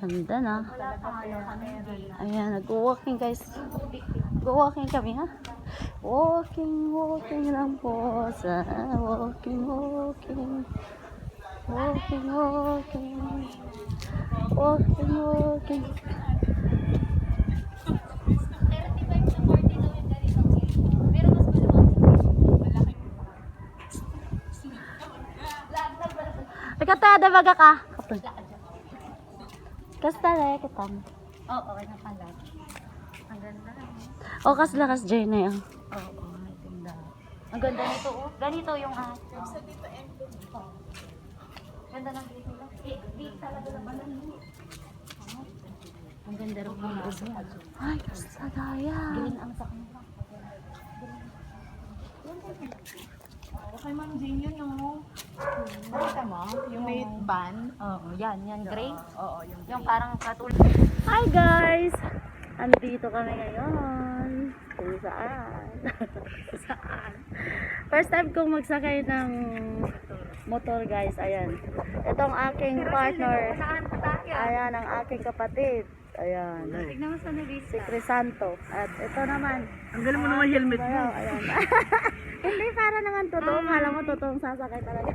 Ganda na. Ayan, nag-walking guys. Go-walking kami ha. Walking lang po sa walking. Walking. Ikatada baga ka. Kastala kita. Oo, na pala. Ang ganda. O kas Jay na yan. Oo, ang ganda. Ang ganda nito, oh. Ganito yung Sa dito ganda ng dito nila. Dito talaga na pala. Ang ganda rin yung loob niya. Ay, kasadaya. Green ang sa kanila. Okay, Ma'am Jane, yun yung... Nakita mo? Yung may band? Oo, yan gray. Oo, Yung parang katulad. Hi guys! Andito kami ngayon. Kung saan? Saan? First time kong magsakay ng motor guys. Ayan. Itong aking partner. Saan pa tayo? Ayan ang aking kapatid. Ayan. Tignan mo sa Si nabisa. Crisanto. At ito naman. Ang galing mo naman helmet mo. Ayan. Hindi para naman totoo. Kala mo totoong sasakay talaga.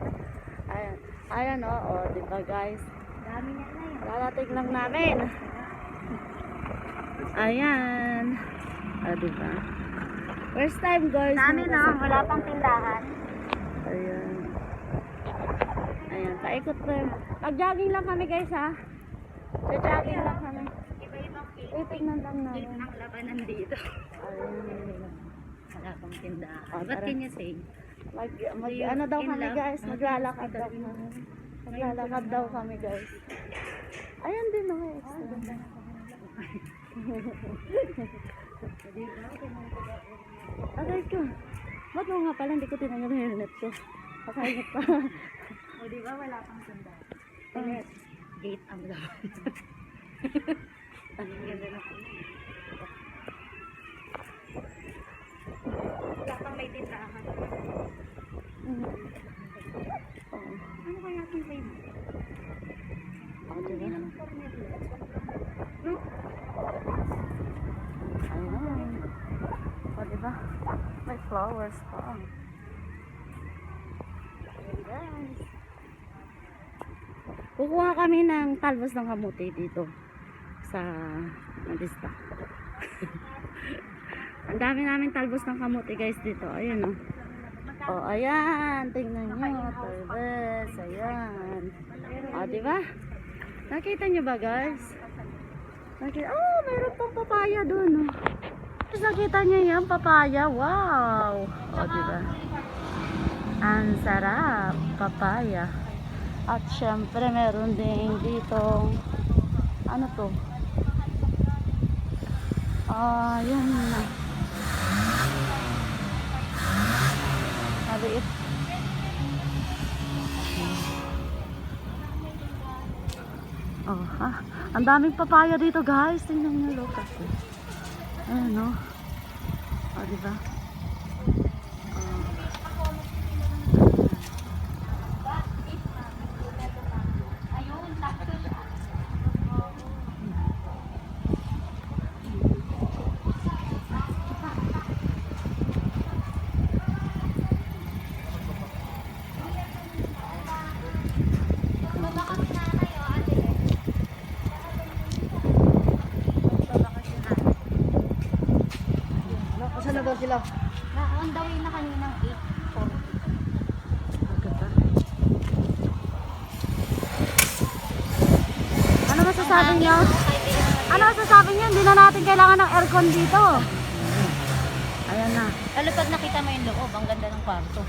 Ayan. Ayan o. Oh, diba guys? Dami niya na yun. Lalating lang namin. Ayan. Diba? First time guys. Dami na, nakasakay. wala pang tindahan. Ayan. Ayan. Paikot ko yun. Mag-jogging lang kami guys ha. Jogging lang kami. Iba-ibang Tingnan lang namin. ang labanan dito. Ayan. Wala pang tindahan. Oh, What tara. can you say? Ano daw In kami love? guys, maglalakad daw kami. Maglalakad daw kami guys. Ayan din oh, extra. Aray ko. Ba't mo nga pala, hindi ko tinanong yung helmet ko. Kakainit pa. O di ba wala pang tindahan? Ayan. Gate ang labanan. Ang ganda na po. Wala pang may tindahan. Oo. Ano kaya itong flavor? Hindi naman corner lang. No? Ayan. O diba? May flowers pa. Ayan guys. Kukuha kami ng talbos ng kamuti dito sa Madista. Ang dami namin talbos ng kamuti guys dito. Ayan o. Oh, ayan. Tingnan nyo. Talbos. Ayan. O, diba? Nakita nyo ba guys? Nakita. Oh, mayroon pang papaya dun. Oh. Tapos nakita nyo yan, papaya. Wow. O, diba? Ang sarap. Papaya. At syempre meron din dito ano to? Yan na. Maliit. Oh, ha? Ang daming papaya dito, guys. Tingnan niyo, look at it. Ayan, no? Oh, diba? Saan na daw sila? On the way na kaninang 8:40. Ano masasabi niyo? Ano masasabi niyo? Hindi na natin kailangan ng aircon dito. Ayan na. Lalo pag nakita mo yung loob, ang ganda ng kwarto.